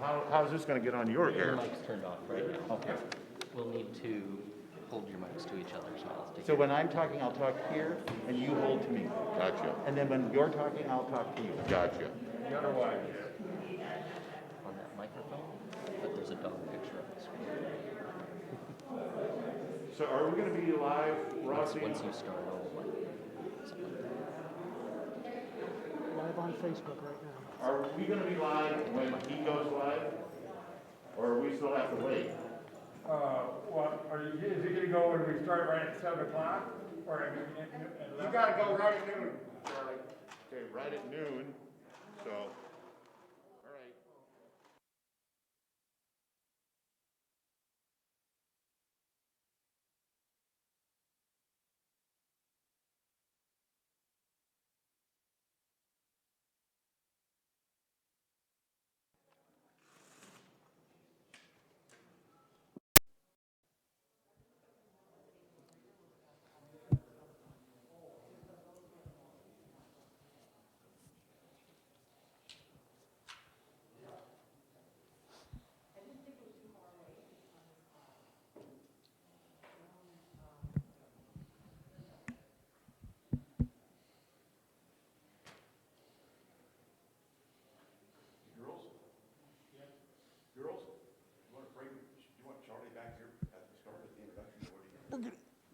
how's this gonna get on your Your air? mic's turned off right now. Okay. We'll need to hold your mics to each other's mouths. So when I'm talking, I'll talk here, and you hold to me. Gotcha, And then when you're talking, I'll talk to you. gotcha. On that microphone, but there's a dog picture on the screen. So are we gonna be live, Rossi? Once you start, something like that. Live on Facebook right now. Are we gonna be live when he goes live? Or we still have to wait? Is it gonna go when we start right at 7 o'clock? Or at You gotta go right at noon, Charlie. Okay, right at noon, so, all right.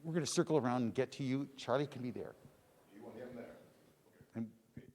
We're gonna circle around and get to you. Charlie can be there. You want him there? And you go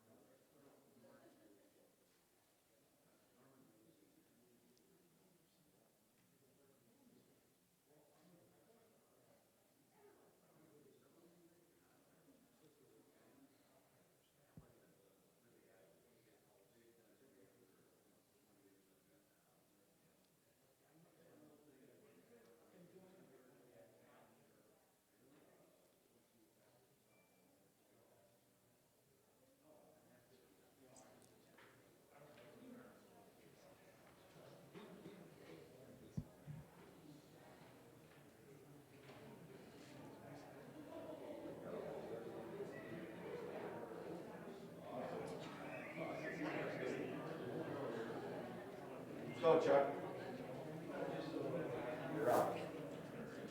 like that when it's done. Let's go, Chuck. You're up.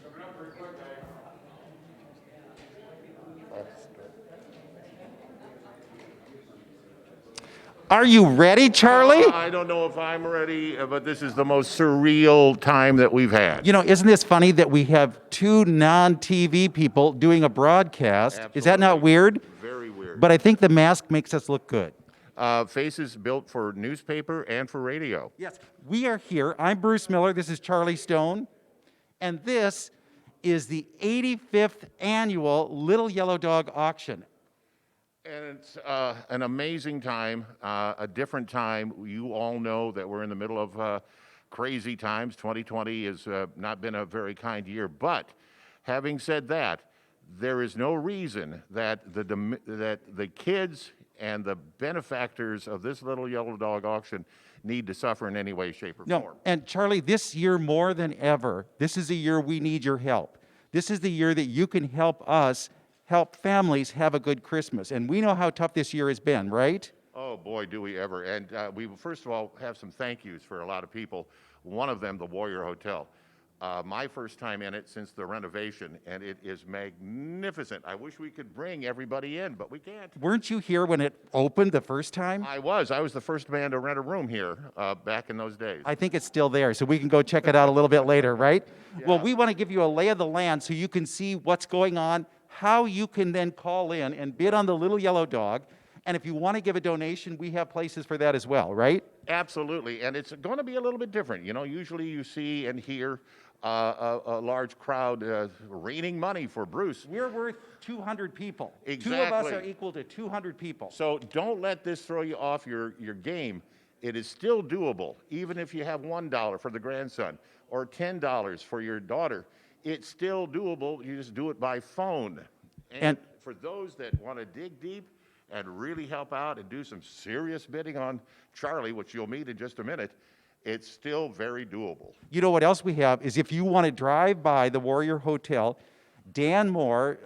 coming up pretty quick, eh? That's good. Are you ready, Charlie? I don't know if I'm ready, but this is the most surreal time that we've had. You know, isn't this funny that we have two non-TV people doing a broadcast? Is that not Absolutely. weird? Very weird. But I think the mask makes us look good. Faces built for newspaper and for radio. Yes, we are here. I'm Bruce Miller. This is Charlie Stone. And this is the 85th annual Little Yellow Dog Auction. And it's an amazing time, a different time. You all know that we're in the middle of crazy times. 2020 has not been a very kind year. But having said that, there is no reason that that the kids and the benefactors of this Little Yellow Dog auction need to suffer in any way, shape, or No, form. and Charlie, this year more than ever, this is a year we need your help. This is the year that you can help us help families have a good Christmas. And we know how tough this year has been, right? Oh boy, do we ever. And we will first of all have some thank yous for a lot of people. One of them, the Warrior Hotel. My first time in it since the renovation, and it is magnificent. I wish we could bring everybody in, but we can't. Weren't you here when it opened the first time? I was the first man to rent a room here back in those days. I think it's still there, so we can go check it out a little bit later, right? Well, we want to give you a lay of the land so you can see what's going on, how you can then call in and bid on the Little Yellow Dog. And if you want to give a donation, we have places for that as well, right? Absolutely, and it's going to be a little bit different. You know, usually you see and hear a large crowd raining money for Bruce. We're worth 200 people. 2 of us are Exactly. equal to 200 people. So don't let this throw you off your game. It is still doable, even if you have $1 for the grandson or $10 for your daughter. It's still doable. You just do it by phone. And for those that want to dig deep and really help out and do some serious bidding on Charlie, which you'll meet in just a minute, it's still very doable. You know what else we have is if you want to drive by the Warrior Hotel, Dan Moore,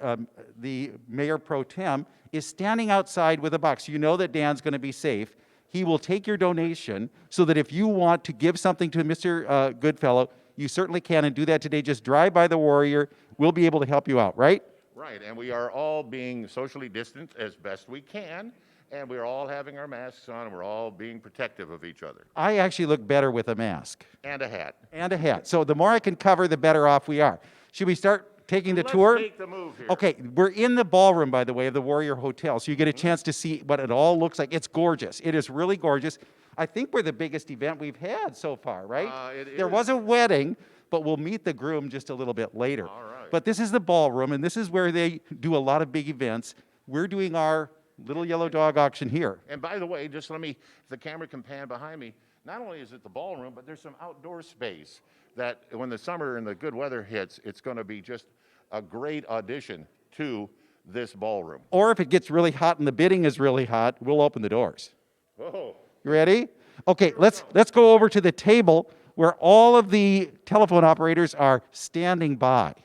the mayor pro tem, is standing outside with a box. You know that Dan's going to be safe. He will take your donation so that if you want to give something to Mr. Goodfellow, you certainly can, and do that today. Just drive by the Warrior. We'll be able to help you out, right? Right, and we are all being socially distant as best we can, and we're all having our masks on, and we're all being protective of each other. I actually look better with a mask And a hat. and a hat. So the more I can cover, the better off we are. Should we start taking the tour? Let's make the move here. Okay, we're in the ballroom, by the way, of the Warrior Hotel, so you get a chance to see what it all looks like. It's gorgeous. It is really gorgeous. I think we're the biggest event we've had so far, right? There was a wedding, but we'll meet the groom just a little bit later. All right. But this is the ballroom, and this is where they do a lot of big events. We're doing our Little Yellow Dog auction here. And by the way, just let me, if the camera can pan behind me, not only is it the ballroom, but there's some outdoor space that when the summer and the good weather hits, it's going to be just a great addition to this ballroom. Or if it gets really hot and the bidding is really hot, we'll open the doors. Whoa. You ready? Okay, let's go over to the table where all of the telephone operators are standing by.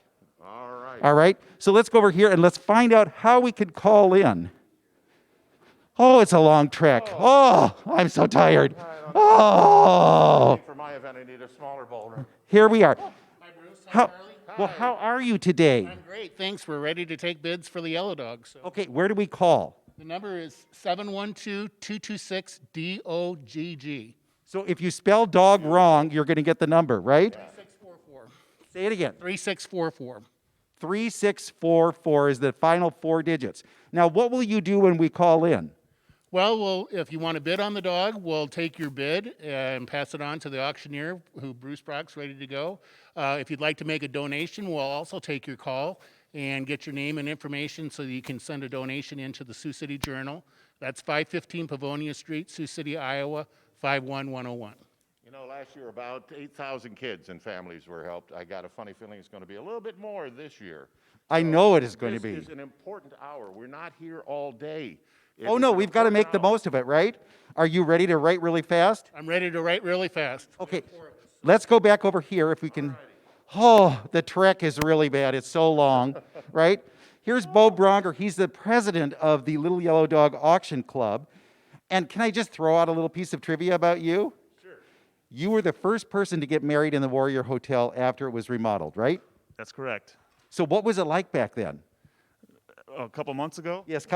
All right. All right? So let's go over here and let's find out how we could call in. Oh, it's a long trek. Oh, I'm so tired. Oh, For my event, I need a smaller ballroom. here we are. Hi, Bruce. Hi, How, Charlie. well, how are you today? I'm great. Thanks. We're ready to take bids for the Yellow Dog. So Okay, where do we call? the number is 712-226-DOGG. So if you spell dog wrong, you're going to get the number, right? 3644. Say it again. 3644. 3644 is the final 4 digits. Now, what will you do when we call in? Well, if you want to bid on the dog, we'll take your bid and pass it on to the auctioneer, who Bruce Brock's ready to go. If you'd like to make a donation, we'll also take your call and get your name and information so that you can send a donation into the Sioux City Journal. That's 515 Pavonia Street, Sioux City, Iowa, 51101. You know, last year about 8,000 kids and families were helped. I got a funny feeling it's going to be a little bit more this year. I know it is going to be. This is an important hour. We're not here all day. Oh, no, we've got to make the most of it, right? Are you ready to write really fast? I'm ready to write really fast. Okay, let's go back over here if we can. Oh, the trek is really bad. It's so long, right? Here's Bo Bronger. He's the president of the Little Yellow Dog Auction Club. And can I just throw out a little piece of trivia about you? Sure. You were the first person to get married in the Warrior Hotel after it was remodeled, right? That's correct. So what was it like back then? A couple months ago, Yes,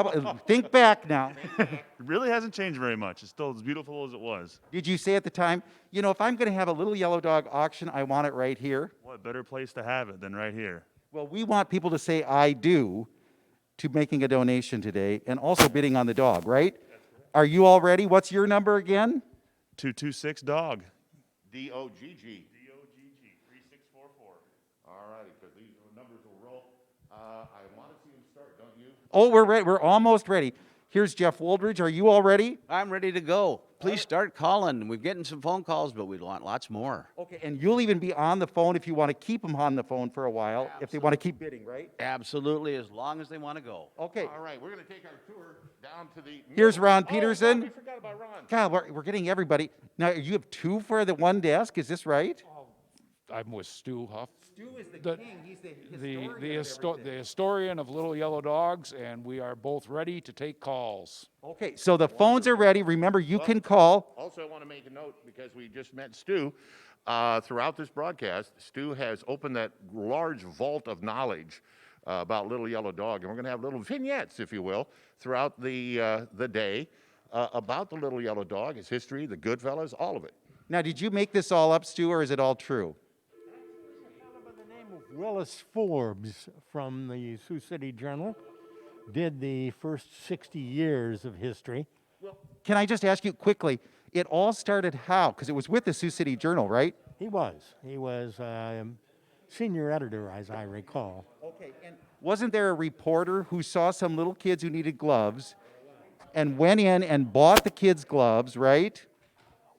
think back now. it really hasn't changed very much. It's still as beautiful as it was. Did you say at the time, you know, if I'm going to have a Little Yellow Dog auction, I want it right here? What better place to have it than right here? Well, we want people to say I do to making a donation today and also bidding on the dog, right? Are you all ready? What's your number again? 226 dog. D-O-G-G. DOGG 3644. All righty, because these numbers will roll. I want to see them start, don't you? Oh, we're ready. We're almost ready. Here's Jeff Woldridge. Are you all ready? I'm ready to go. please start calling. We're getting some phone calls, but we want lots more. Okay, and you'll even be on the phone if you want to keep them on the phone for a while, if they want to keep bidding, right? Absolutely, as long as they want to go. Okay, All right, we're going to take our tour down to the. here's Ron Oh, Peterson. God, we forgot about Ron. God, we're getting everybody. Now, you have two for the one desk, is this right? I'm with Stu Huff, Stu is The- king, he's the historian of Little Yellow Dogs, and we are both ready to take calls. Okay, so the phones are ready. Remember, you can call. Also, I want to make a note, because we just met Stu. Throughout this broadcast, Stu has opened that large vault of knowledge about Little Yellow Dog, and we're going to have little vignettes, if you will, throughout the day about the Little Yellow Dog, his history, the Goodfellas, all of it. Now, did you make this all up, Stu, or is it all true? Willis Forbes from the Sioux City Journal did the first 60 years of history. Can I just ask you quickly, it all started how? Because it was with the Sioux City Journal, right? He was senior editor, as I recall. Okay, and wasn't there a reporter who saw some little kids who needed gloves and went in and bought the kids gloves, right?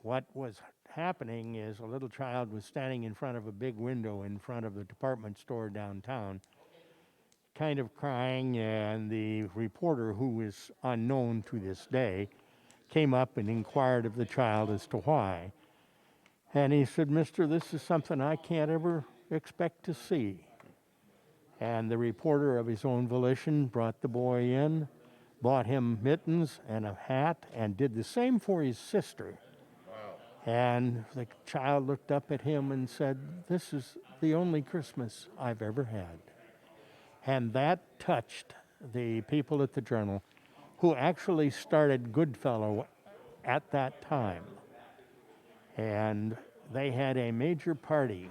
What was happening is a little child was standing in front of a big window in front of the department store downtown, kind of crying, and the reporter, who is unknown to this day, came up and inquired of the child as to why. And he said, "Mister, this is something I can't ever expect to see." And the reporter, of his own volition, brought the boy in, bought him mittens and a hat, and did the same for his sister. And the child looked up at him and said, "This is the only Christmas I've ever had." And that touched the people at the Journal, who actually started Goodfellow at that time. And they had a major party.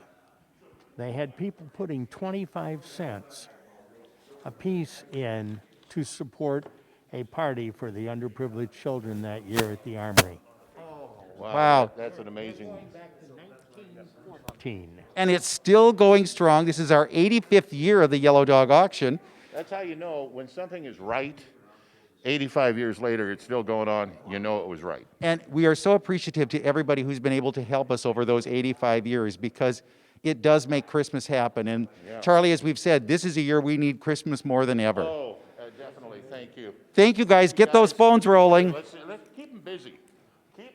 They had people putting 25 cents a piece in to support a party for the underprivileged children that year at the Armory. Wow. That's an amazing. And it's still going strong. This is our 85th year of the Yellow Dog Auction. That's how you know when something is right. 85 years later, it's still going on. You know it was right. And we are so appreciative to everybody who's been able to help us over those 85 years, because it does make Christmas happen. And Charlie, as we've said, this is a year we need Christmas more than ever. Oh, definitely. Thank you. Thank you, guys. Get those phones rolling. Let's keep them busy.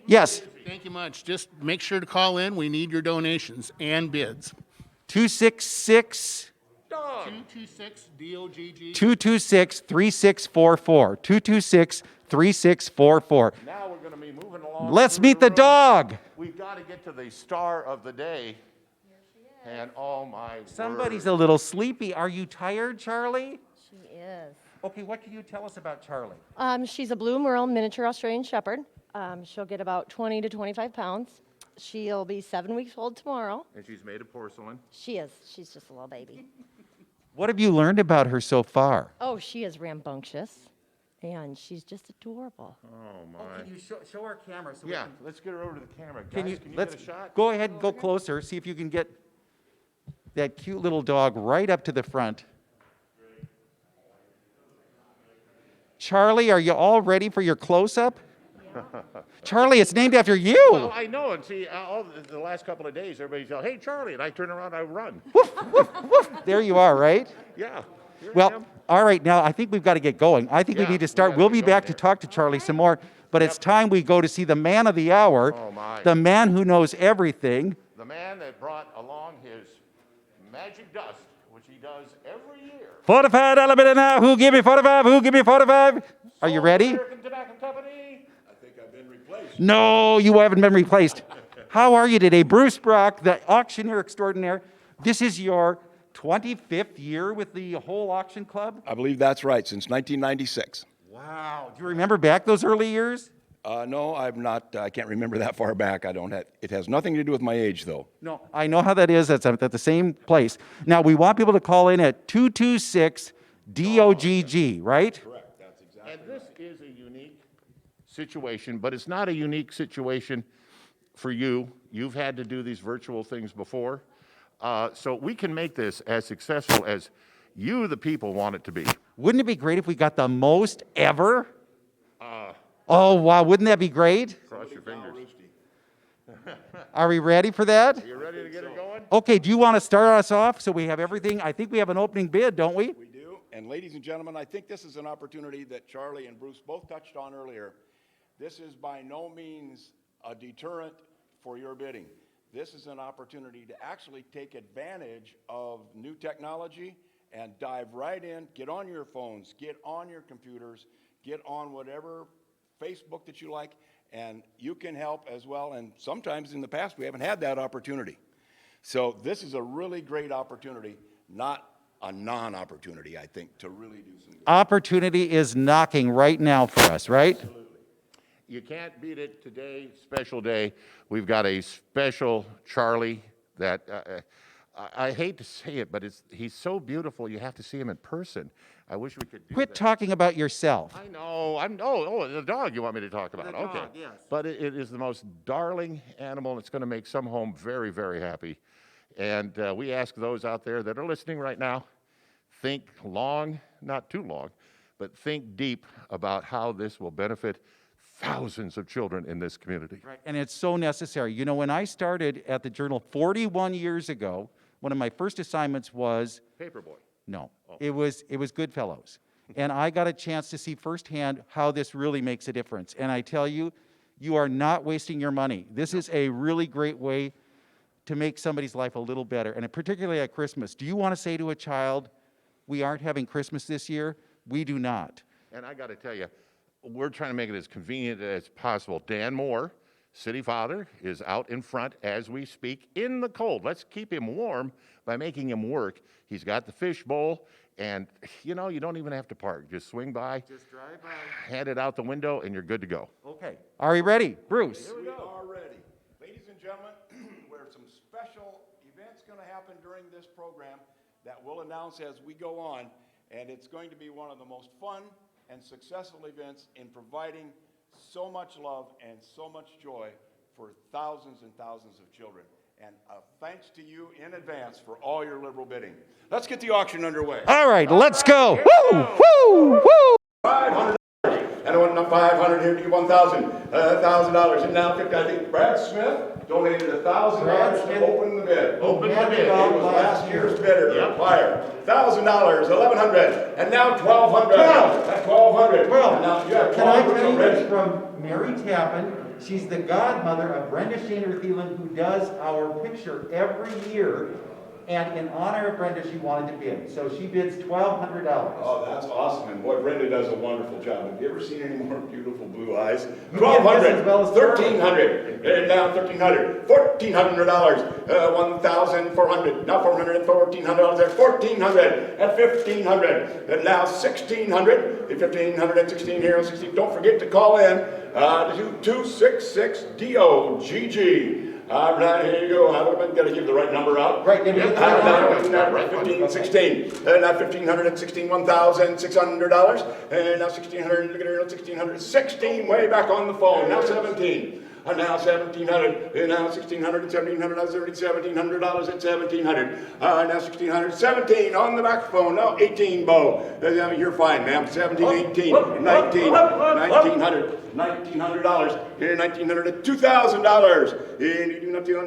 Yes, Thank you much. Just make sure to call in. We need your donations and bids. 266 226 DOGG. 226 3644. 226 3644. Now we're going to be moving along. Let's through meet the room. dog. We've got to get to the star of the day. And oh my Somebody's word. a little sleepy. Are you tired, Charlie? She is. Okay, what can you tell us about Charlie? She's a Blue Merle miniature Australian Shepherd. She'll get about 20 to 25 pounds. She'll be 7 weeks old tomorrow. And she's made of porcelain. She is. She's just a little baby. What have you learned about her so far? Oh, she is rambunctious, and she's just adorable. Oh my. Can you show our camera? So Yeah, let's get her over to the camera. Guys, Can you, get a shot? go ahead and go closer. See if you can get that cute little dog right up to the front. Charlie, are you all ready for your close-up? Charlie, it's named after you. Well, I know, and see, all the last couple of days, everybody's yelling, "Hey, Charlie!" And I turn around, I run. There you are, right? Yeah. Here I Well, am. all right, now I think we've got to get going. I think we Yeah, need to we start. gotta We'll get be going back to there. talk to Charlie some more, but it's time we go to see the man of the hour, Oh, my. the man who knows everything. The man that brought along his magic dust, which he does every year. $45 bid now. Who give me 45? Who give me 45? Are you ready? American Tobacco Company. No, you haven't been replaced. How are you today? Bruce Brock, the auctioneer extraordinaire. This is your 25th year with the whole auction club? I believe that's right, since 1996. Wow. Do you remember back those early years? No, I'm not. I can't remember that far back. I don't have. It has nothing to do with my age, though. No, I know how that is. That's at the same place. Now, we want people to call in at 226 DOGG, right? Correct. That's exactly. And this is a unique situation, but it's not a unique situation for you. You've had to do these virtual things before. So we can make this as successful as you, the people, want it to be. Wouldn't it be great if we got the most ever? Oh, wow. Wouldn't that be great? Cross Cross your fingers. Are we ready for that? You ready to get it going? Okay, do you want to start us off so we have everything? I think we have an opening bid, don't we? We do. And ladies and gentlemen, I think this is an opportunity that Charlie and Bruce both touched on earlier. This is by no means a deterrent for your bidding. This is an opportunity to actually take advantage of new technology and dive right in, get on your phones, get on your computers, get on whatever Facebook that you like, and you can help as well. And sometimes in the past, we haven't had that opportunity. So this is a really great opportunity, not a non-opportunity, I think, to really do some good. Opportunity is knocking right now for us, right? You can't beat it today, special day. We've got a special Charlie that, I hate to say it, but he's so beautiful, you have to see him in person. I wish we could do Quit that. talking about yourself. I know, the dog you want me to talk about, The okay. dog, yes. But it is the most darling animal, and it's gonna make some home very, very happy. And we ask those out there that are listening right now, think long, not too long, but think deep about how this will benefit thousands of children in this community. Right, and it's so necessary. You know, when I started at the Journal 41 years ago, one of my first assignments was, Paperboy. no, it was Goodfellows. And I got a chance to see firsthand how this really makes a difference. And I tell you, you are not wasting your money. This is a really great way to make somebody's life a little better, and particularly at Christmas. Do you want to say to a child, we aren't having Christmas this year? We do not. And I got to tell you, we're trying to make it as convenient as possible. Dan Moore, City Father, is out in front as we speak in the cold. Let's keep him warm by making him work. He's got the fish bowl, and you know, you don't even have to park. Just swing by, Just drive by. hand it out the window, and you're good to go. Okay. Are we ready? Bruce? We are ready. Ladies and gentlemen, there's some special events going to happen during this program that we'll announce as we go on, and it's going to be one of the most fun and successful events in providing so much love and so much joy for thousands and thousands of children. And thanks to you in advance for all your liberal bidding. Let's get the auction underway. All right, let's go. Woo! Woo! Woo! 500. And I want 500 here to you, 1,000, $1,000, and now 50. I think Brad Smith donated $1,000 to open the bid. Open the bid. It was last year's bidder, the supplier. $1,000, 1,100, and now 1,200. That's 1,200. And now you have Can I 1,200 tell you already. this from Mary Tappan? She's the godmother of Brenda Shaner Thielen, who does our picture every year. And in honor of Brenda, she wanted to bid. So she bids $1,200. Oh, that's awesome. And boy, Brenda does a wonderful job. Have you ever seen any more beautiful blue eyes? You did this as well as $1,200. And now $1,300. $1,400. 1,400. Now $400. $1,400 there. $1,400 and $1,500. And now $1,600. $1,500 and $16 here. 16. Don't forget to call in to 266-DOGG. All right, here you go. I've got to give the right number out. Right, give me the right number. 15, 16. Now 1,500 and 16, $1,600. And now 1,600, look at her, 1,600, 16, way back on the phone. Now 17. And now 1,700, and now 1,600 and 1,700, now $1,700 at 1,700. Now 1,600, 17 on the back phone. Now 18, Bo. You're fine, ma'am. 17, 18, 19, $1,900. $1,900. Here, $1,900 at $2,000. And you do not do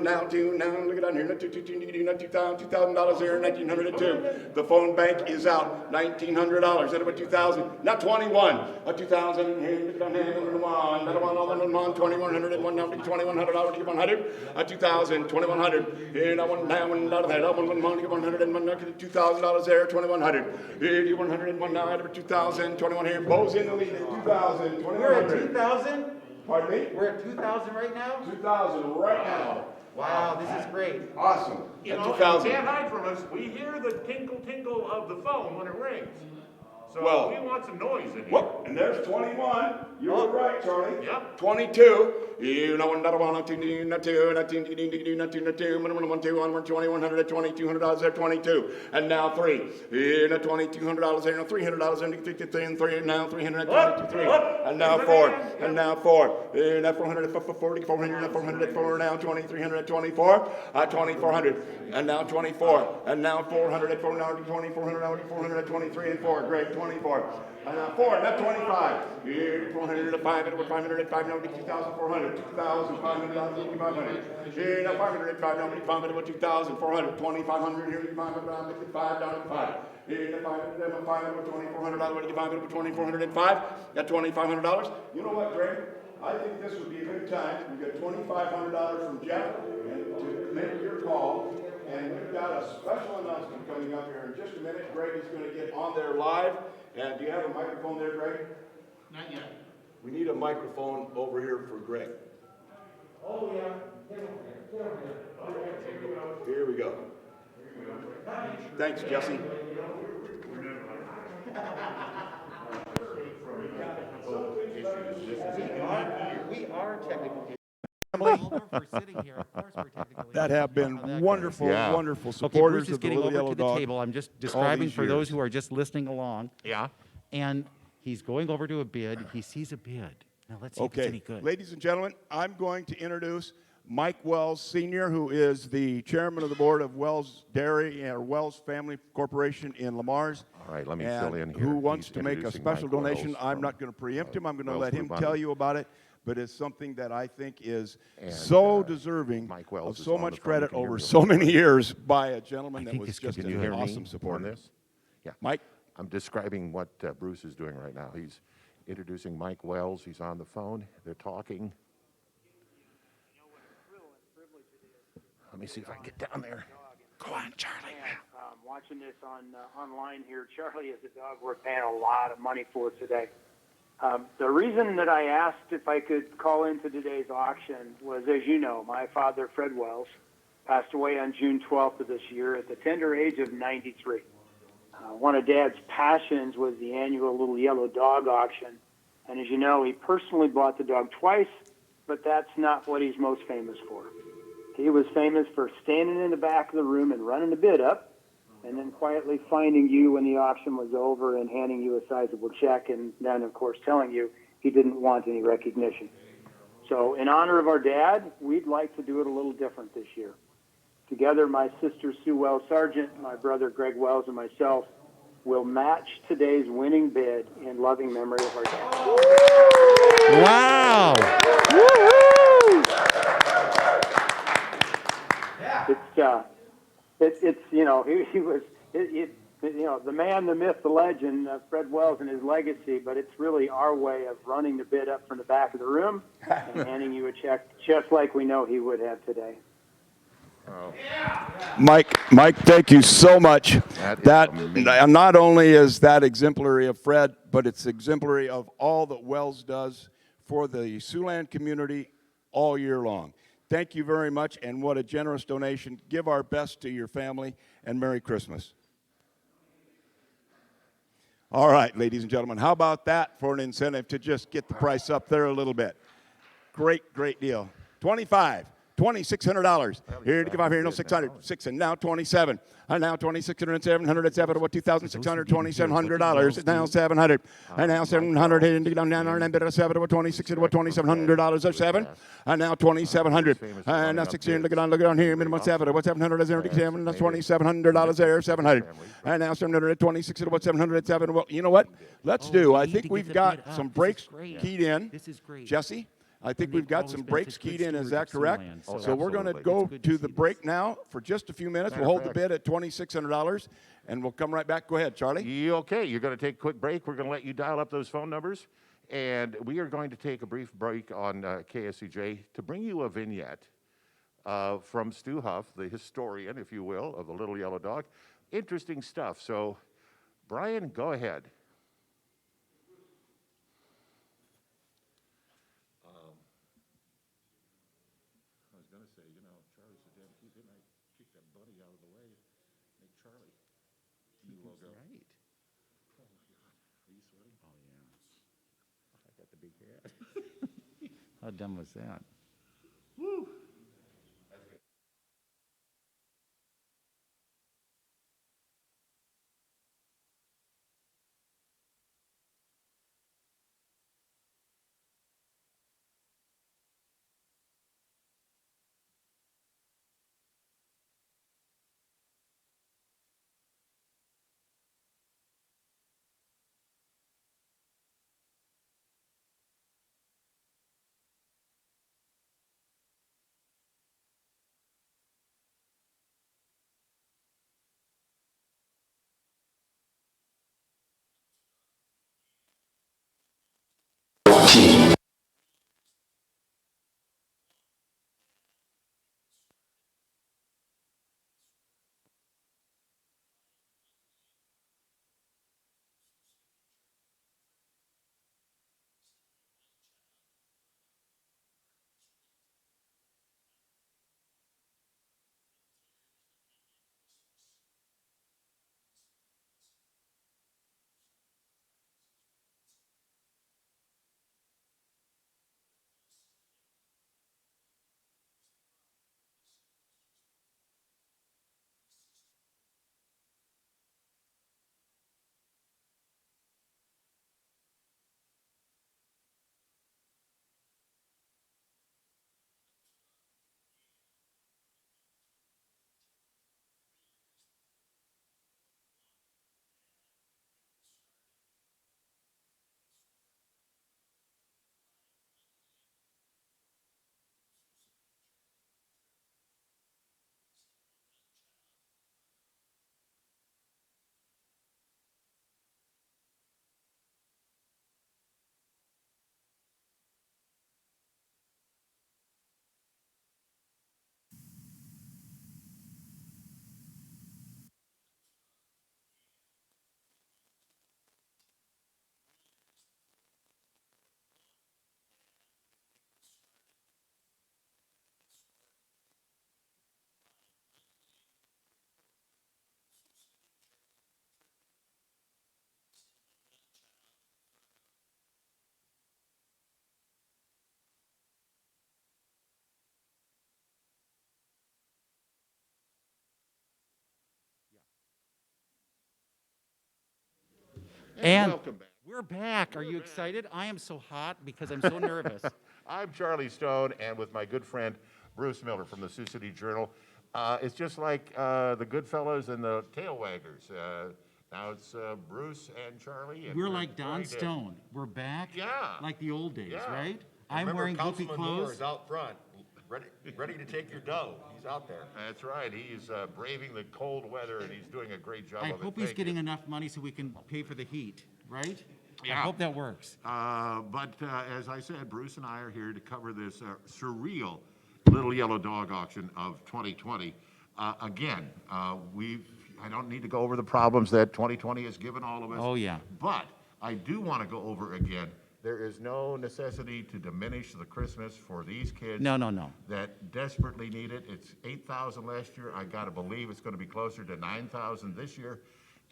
now, look at down here. $2,000 there, $1,900 at 2. The phone bank is out. $1,900. That about 2,000. Now 21. 2,000. Here, look down here. 2,100 and one now. $2,100. 100. 2,000. 2,100. Here, now one down out of that. 100 and one now. $2,000 there. 2,100. Here, 101 now. 2,000. 21 here. Bo's in the lead at 2,000. We're at 2,100. 2,000? Pardon me? We're at 2,000 right now? 2,000 right now. Wow, this is great. Awesome. You At know, you 2,000. can't hide from us. We hear the tinkle of the phone when it rings. So Well- we want some noise in here. Whoop, and there's 21. You were right, Charlie. Yep. 22. You know, not one, not two, not two, not two, not two, not two, not two, 2,100 at $2,200 there, 22. And now 3. Now $2,200 there, now $300 and 3, now 300 at 23. And now 4. And now 4. Now 400 at 40, 400 at 400 at 4, now 2,300 at 24. 2,400. And now 24. And now 400 at 4, now 2,400, now 400 at 23 and 4. Great, 24. And now 4, not 25. Here, 400 at 5, and we're 500 at 5, now 2,400. 2,500 down to 2,500. Here, now 500 at 5, now 500 at 2,400. 2,500 here, 500 down to 5, down to 5. Here, now 500 at 5, and we're 2,400 dollars, 500 at 2,405. Got $2,500. You know what, Greg? I think this would be a good time. We got $2,500 from Jeff and to make your call. And we've got a special announcement coming up here in just a minute. Greg is going to get on there live. And do you have a microphone there, Greg? Not yet. We need a microphone over here for Greg. Oh, yeah. Here we go. Thanks, Jesse. We are technical. That have been wonderful, Yeah. wonderful Okay, supporters Bruce is of the getting Little over Yellow to the Dog. table. I'm just describing these for those years. who are just listening along. Yeah. And he's going over to a bid. He sees a bid. Now let's see if it's any Okay, good. ladies and gentlemen, I'm going to introduce Mike Wells Sr., who is the chairman of the board of Wells Dairy or Wells Family Corporation in Lamar's. All right, let me and fill in here. Who wants He's to make a introducing special Mike Wells donation. I'm from, not going to preempt him. I'm going to Wells let him Blue tell Bunny. you about it. But it's something that I think is And, so deserving Mike Wells of is so on the much phone. credit Can you hear over me so okay? many years by a gentleman that think was this could just be Can you an hear awesome me supporter. on this? Yeah. Mike? I'm describing what Bruce is doing right now. He's introducing Mike Wells. He's on the phone. They're talking. Let me see if I can get down there. Go on, Charlie. Watching this online here, Charlie is a dog we're paying a lot of money for today. The reason that I asked if I could call into today's auction was, as you know, my father, Fred Wells, passed away on June 12th of this year at the tender age of 93. One of Dad's passions was the annual Little Yellow Dog auction. And as you know, he personally bought the dog twice, but that's not what he's most famous for. He was famous for standing in the back of the room and running the bid up, and then quietly finding you when the auction was over and handing you a sizable check, and then, of course, telling you he didn't want any recognition. So in honor of our dad, we'd like to do it a little different this year. Together, my sister Sue Wells Sargent, my brother Greg Wells, and myself will match today's winning bid in loving memory of our dad. Wow! It's you know, he was you know, the man, the myth, the legend, Fred Wells and his legacy, but it's really our way of running the bid up from the back of the room and handing you a check just like we know he would have today. Mike, thank you so much. That is amazing. Not only is that exemplary of Fred, but it's exemplary of all that Wells does for the Siouxland community all year long. Thank you very much, and what a generous donation. Give our best to your family, and Merry Christmas. All right, ladies and gentlemen, how about that for an incentive to just get the price up there a little bit? Great, great deal. $2,600. Here to give out here, no 600, 6 and now 27. And now 2,600, 700, at 7, what $2,600, $2,700. It's now 700. And now 700, here to down and bid of 7, what 2,600, what $2,700 of 7. And now 2,700. And now 600, look on here, minimum 7, what 700 is there, 7, that's $2,700 there, 700. And now 700, 2,600, what 700, 7. Well, you know what? Let's do. I think we've got some brakes keyed in. This is great. Jesse? I think And we've they've got always some been brakes such good keyed in, is stewards that of correct? Siouxland, So we're going to absolutely. go It's good to to see the this. break now for just a few minutes. Matter We'll of hold the fact- bid at $2,600, and we'll come right back. Go ahead, Charlie. You okay? You're going to take a quick break. We're going to let you dial up those phone numbers. And we are going to take a brief break on KSCJ to bring you a vignette from Stu Huff, the historian, if you will, of the Little Yellow Dog. Interesting stuff. So, Brian, go ahead. I was going to say, you know, Charlie's a damn cute. Didn't I kick that bunny out of the way? Make Charlie new logo. Right. Oh my God. Are you sweating? Oh, yeah. I got the big head. How dumb was that? Woo. And welcome back. we're back. Are you excited? I am so hot because I'm so nervous. I'm Charlie Stone, and with my good friend Bruce Miller from the Sioux City Journal. It's just like the Goodfellas and the Tail Waggers. Now it's Bruce and Charlie. And We're like Don trying to- Stone. We're back. Yeah. Like the old days, Yeah. right? I'm wearing goofy clothes. out front, ready to take your dough. He's out there. That's right. He's braving the cold weather, and he's doing a great job I of it. hope he's Thank you. getting enough money so we can pay for the heat, right? I Yeah. hope that works. But as I said, Bruce and I are here to cover this surreal Little Yellow Dog auction of 2020. Again, I don't need to go over the problems that 2020 has given all of us. Oh, yeah. But I do want to go over again, there is no necessity to diminish the Christmas for these kids. No, no, no. That desperately need it. It's 8,000 last year. I got to believe it's going to be closer to 9,000 this year.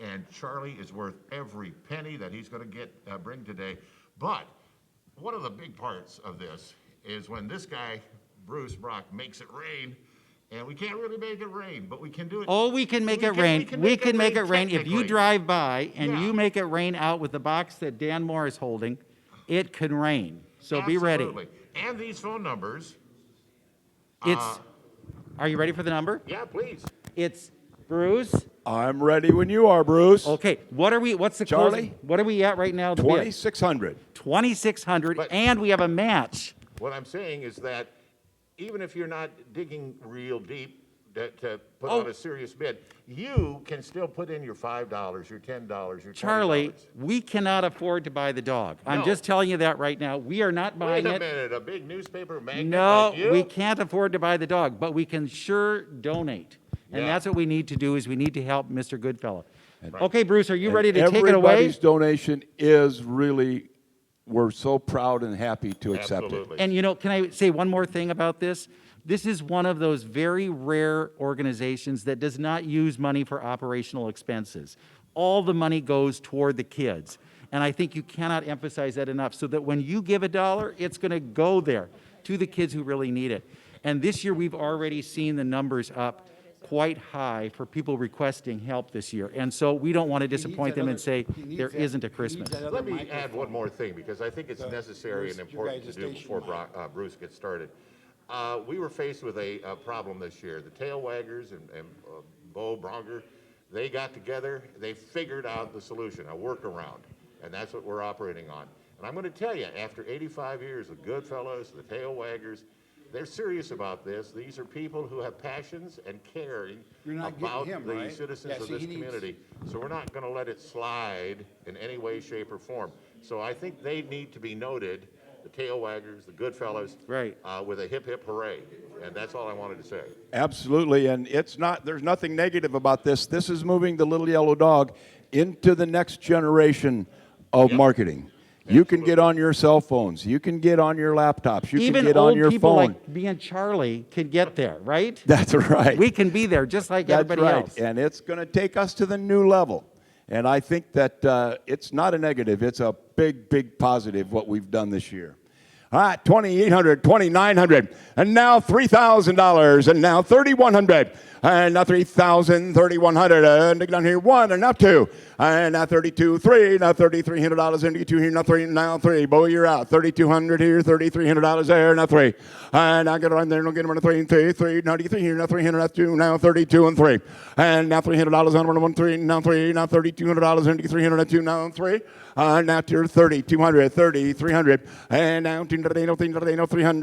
And Charlie is worth every penny that he's going to bring today. But one of the big parts of this is when this guy, Bruce Brock, makes it rain. And we can't really make it rain, but we can do it. Oh, we can make it rain. We can make it rain. If you technically. drive by and Yeah. you make it rain out with the box that Dan Moore is holding, it can rain. So be ready. Absolutely. And these phone numbers. It's, are you ready for the number? Yeah, please. It's Bruce. I'm ready when you are, Bruce. Okay, what's the Charlie? closing? What are we at right now? The bid? 2,600. 2,600, But- and we have a match. What I'm saying is that even if you're not digging real deep to put Oh. out a serious bid, you can still put in your $5, your $10, your $20. Charlie, we cannot afford to buy the dog. I'm No. just telling you that right now. We are not Wait buying a it. minute, a big newspaper magnate No, like you? we can't afford to buy the dog, but we can sure donate. And Yeah. that's what we need to do, is we need to help Mr. Goodfellow. Okay, Bruce, are you ready to take it away? Everybody's donation is really, we're so proud and happy to accept it. Absolutely. And you know, can I say one more thing about this? This is one of those very rare organizations that does not use money for operational expenses. All the money goes toward the kids. And I think you cannot emphasize that enough, so that when you give $1, it's going to go there to the kids who really need it. And this year, we've already seen the numbers up quite high for people requesting help this year. And so we don't want to disappoint them and say there isn't a Christmas. Let me add one more thing, because I think it's necessary and important to do before Bruce gets started. We were faced with a problem this year. The Tail Waggers and Bo Bronger, they got together, they figured out the solution, a workaround, and that's what we're operating on. And I'm going to tell you, after 85 years, the Goodfellas, the Tail Waggers, they're serious about this. These are people who have passions and caring about the citizens of this community. So we're not going to let it slide in any way, shape, or form. So I think they need to be noted, the Tail Waggers, the Goodfellas, Right. with a hip, hip hooray. And that's all I wanted to say. Absolutely, and there's nothing negative about this. This is moving the Little Yellow Dog into the next generation of marketing. You can get on your cell phones. You can get on your laptops. You Even can get on old your people phone. like me and Charlie can get there, right? That's right. We can be there just like That's everybody right. else. And it's going to take us to the new level. And I think that it's not a negative. It's a big, big positive what we've done this year. All right, $2,800, $2,900, and now $3,000, and now $3,100, and now $3,000, $3,100, and down here $1, and now $2, and now $32, $3, now $3,300, and $2 here, now $3, now $3. Boy, you're out. $3,200 here, $3,300 there, now $3, and now get on there, and get on $3, now $3 here, now $300, now $2, now $32 and $3, and now $300 on $1, now $3, now $3,200, and $300, now $2, now $3. Now to $3,200, $3,300, and now $300, $300,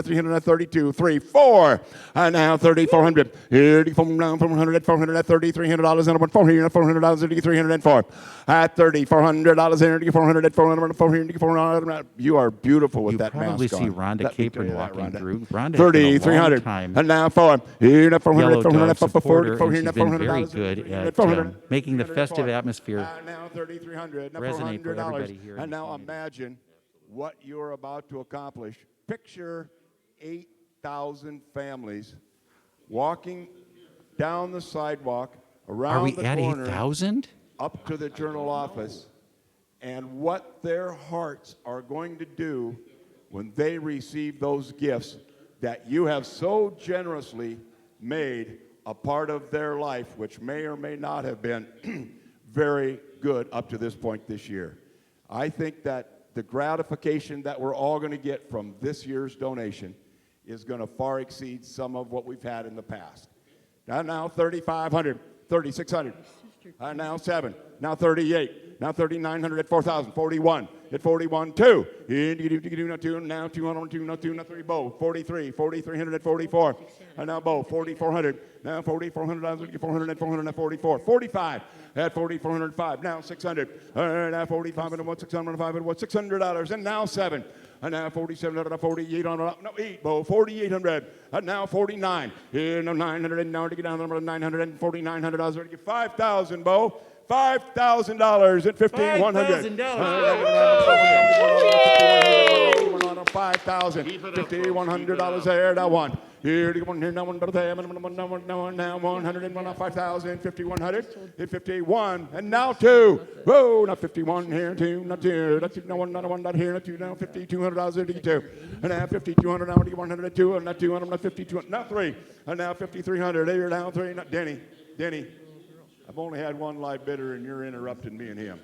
$332, $3, $4, and now $3,400, $3,400, now $400, $400, $3,300, and $4 here, $400, $3,304, at $3,400, $400, $400, you are beautiful with You that mask on. probably see Rhonda Let me tell Capron you that, walking Rhonda. through. Rhonda has been a long 3,300, time and now $4, here, $400, Yellow $400, Dog supporter, $400, and she's been very $400, good at $400, making the festive atmosphere now $3,300, now resonate for $400, everybody here in and the now community. imagine what you're about to accomplish. Picture 8,000 families walking down the sidewalk around Are we the at corner 8,000? up to the Journal office, and what their hearts are going to do when they receive those gifts that you have so generously made a part of their life, which may or may not have been very good up to this point this year. I think that the gratification that we're all going to get from this year's donation is going to far exceed some of what we've had in the past. Now 3,500, 3,600, now 7, now 38, now 3,900 at 4,000, 41, at 41, 2, now 202, now 2, now 3, Bo, 43, 4,300 at 44, and now Bo, 4,400, now 4,400, 400 at 400 at 44, 45 at 4,405, now 600, now 45 at what, 605 at what, $600, and now 7. And now 4700, 4800, no 8, Bo, 4,800, and now 49, here, no 900, and now to get down to $900, $4,900, ready to get 5,000, Bo, $5,000 at 5,100. $5,000, $5,100 there, now 1. Here, now 1, now 100, and 1, 5,000, 5,100, hit 51, and now 2. Whoa, now 51 here, 2, not 2, not 2, now 1, not 1, not here, not 2, now $5,200 there to get 2, and now 5,200, now to get 100, 2, and now 200, now 5,200, now 3, and now 5,300, here, now 3, not Denny, I've only had one live bidder, and you're interrupting me and him.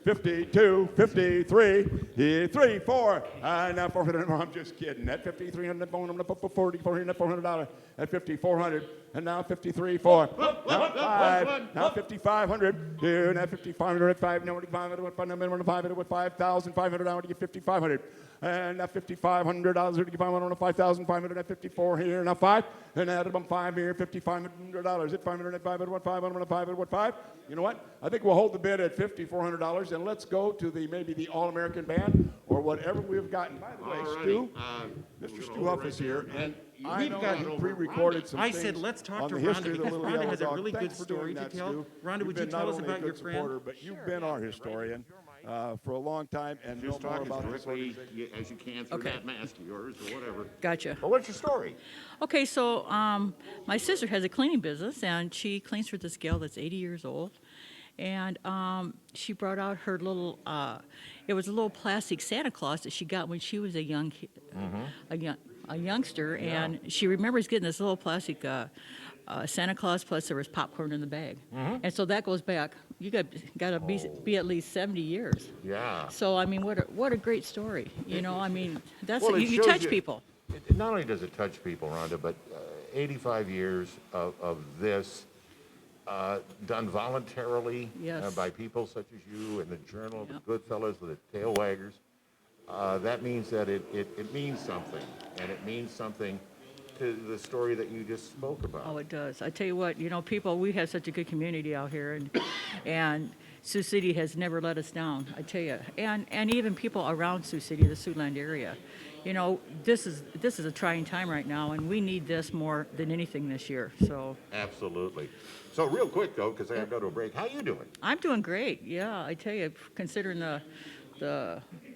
52, 53, 3, 4, now 400, I'm just kidding. At 5,300, 4,400, $400, at 5,400, and now 53, 4, now 5, now 5,500, here, now 5,500 at 5, now 500, what 500, what 5,500, now to get 5,500, and now $5,500 to get 500, 5,500 at 54 here, now 5, and add them 5 here, $5,500 at 500 at 500, what 500, 500, what 5. You know what? I think we'll hold the bid at $5,400, and let's go to maybe the All-American Band or whatever we've gotten. By the way, Stu, Mr. Stu Huff is here, and I know you pre-recorded some I things said, let's talk on to the Rhonda history of the because Little Rhonda Yellow has a Dog. really good Thanks for doing story to that, tell. Stu. Rhonda, You've would you been tell not us only about a your good friend? supporter, but you've been our historian for a long time and know Just more talk as about this directly organization. as you can through that mask of yours or whatever. Gotcha. But what's your story? Okay, so my sister has a cleaning business, and she cleans for this gal that's 80 years old. And she brought out her little, it was a little plastic Santa Claus that she got when she was a young, a youngster, and she remembers getting this little plastic Santa Claus, plus there was popcorn in the bag. And so that goes back, you got to be at least 70 years. Yeah. So, I mean, what a great story. You know, I mean, that's, Well, it you shows touch people. Not only does it touch people, Rhonda, but 85 years of this done voluntarily Yes. by people such as you and the Journal, the Goodfellas, the Tail Waggers. That means that it means something, and it means something to the story that you just spoke about. Oh, it does. I tell you what, you know, people, we have such a good community out here, and Sioux City has never let us down, I tell you. And even people around Sioux City, the Siouxland area. You know, this is a trying time right now, and we need this more than anything this year, so. Absolutely. So real quick, though, because I got to go to a break, how you doing? I'm doing great, yeah, I tell you, considering the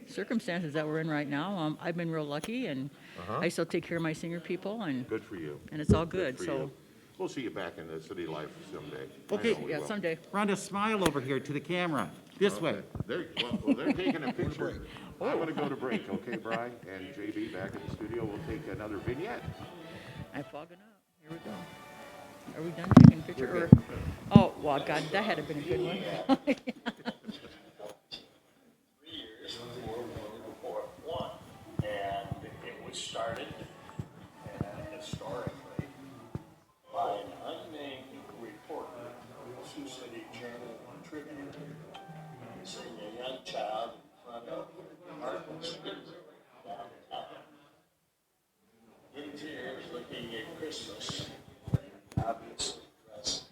circumstances that we're in right now, I've been real lucky, and I still take care of my senior people, and Good for you. and it's all good, for so. you. We'll see you back in the city life someday. I Okay. know we Yeah, will. someday. Rhonda, smile over here to the camera. This way. They're taking a picture. I'm going to go to break, okay, Bri? And JB back in the studio. We'll take another vignette. I'm fogging up. Here we go. Are we done taking a picture? Or, oh, well, God, that had to been a good one. 3 years before World War I, and it was started historically by an unnamed reporter of the Sioux City Journal Tribune, seeing a young child in front of Martin Street downtown, in tears, looking at Christmas, obviously dressed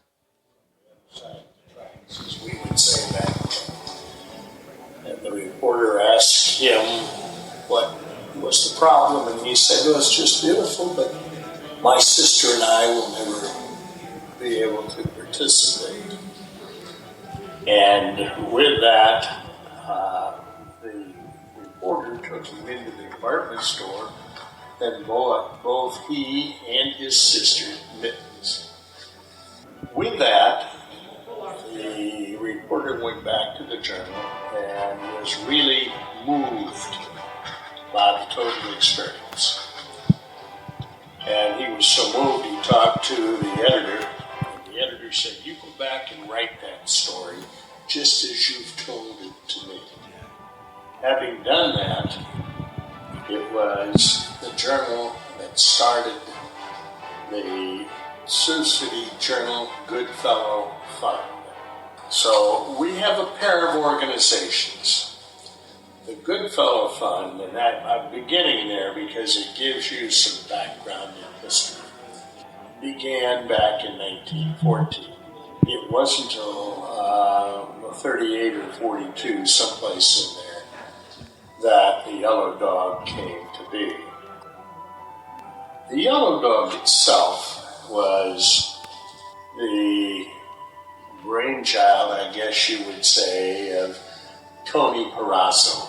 on the other side of the tracks, as we would say that. And the reporter asked him what was the problem, and he said, "Oh, it's just beautiful, but my sister and I will never be able to participate." And with that, the reporter took him into the department store and bought both he and his sister mittens. With that, the reporter went back to the Journal and was really moved by the total experience. And he was so moved, he talked to the editor, and the editor said, "You go back and write that story just as you've told it to me. Having done that, it was the journal that started the Sioux City Journal Goodfellow Fund. So we have a pair of organizations. The Goodfellow Fund, and I'm beginning there because it gives you some background in history, began back in 1914. It wasn't until 38 or 42, someplace in there, that the Yellow Dog came to be. The Yellow Dog itself was the brainchild, I guess you would say, of Tony Perazzo.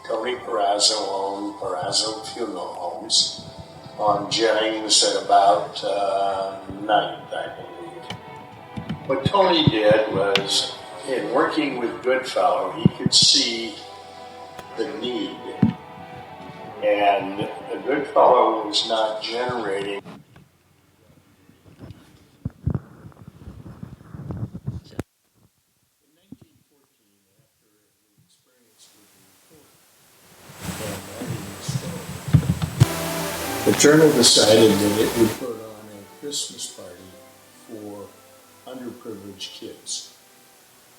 Tony Perazzo owned Perazzo Funeral Homes on Jennings at about 9th, I believe. What Tony did was, in working with Goodfellow, he could see the need. And the Goodfellow was not generating the Journal decided that it would put on a Christmas party for underprivileged kids.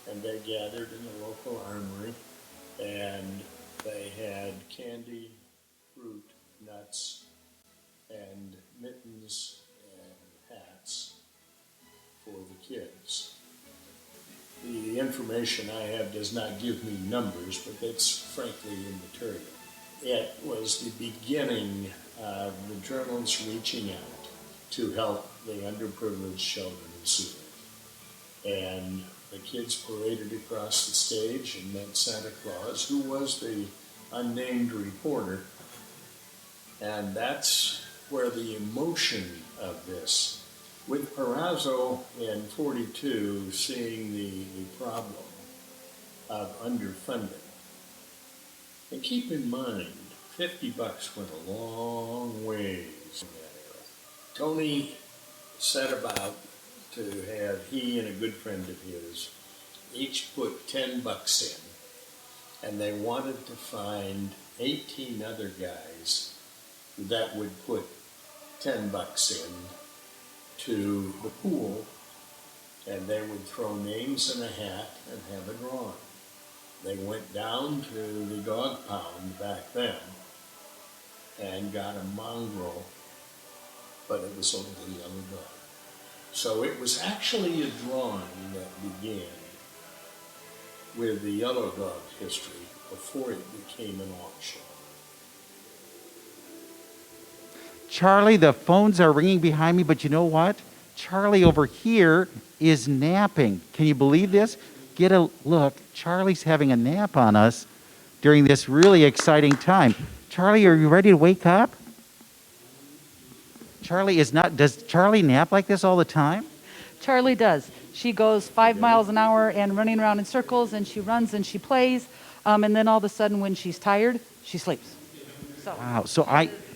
And they gathered in the local armory, and they had candy, fruit, nuts, and mittens and hats for the kids. The information I have does not give me numbers, but that's frankly immaterial. It was the beginning of the journals reaching out to help the underprivileged children in Seward. And the kids paraded across the stage and met Santa Claus, who was the unnamed reporter. And that's where the emotion of this, with Perazzo in 42 seeing the problem of underfunding. And keep in mind, $50 went a long ways in that era. Tony set about to have he and a good friend of his each put $10 in, and they wanted to find 18 other guys that would put $10 in to the pool, and they would throw names in a hat and have a drawing. They went down to the dog pound back then and got a mongrel, but it was over the Yellow Dog. So it was actually a drawing that began with the Yellow Dog history before it became an auction. Charlie, the phones are ringing behind me, but you know what? Charlie over here is napping. Can you believe this? Get a look. Charlie's having a nap on us during this really exciting time. Charlie, are you ready to wake up? Charlie is not. Does Charlie nap like this all the time? Charlie does. She goes 5 miles an hour and running around in circles, and she runs and she plays, and then all of a sudden when she's tired, she sleeps. So. Wow. So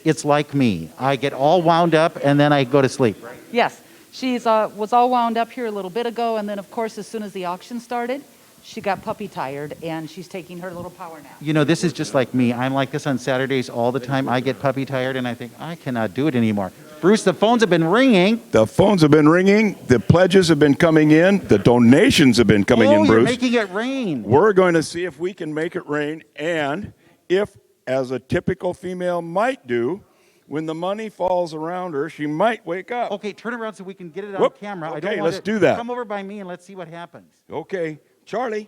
it's like me. I get all wound up and then I go to sleep. Right? Yes. She's was all wound up here a little bit ago, and then of course as soon as the auction started, she got puppy tired, and she's taking her little power nap. You know, this is just like me. I'm like this on Saturdays all the time. I get puppy tired and I think, I cannot do it anymore. Bruce, the phones have been ringing. The phones have been ringing. The pledges have been coming in. The donations have been coming in, Bruce. You're making it rain. We're going to see if we can make it rain, and if, as a typical female might do, when the money falls around her, she might wake up. Okay, turn around so we can get it on camera. Okay, I don't want let's do that. Come over by me and let's see what happens. Okay, Charlie,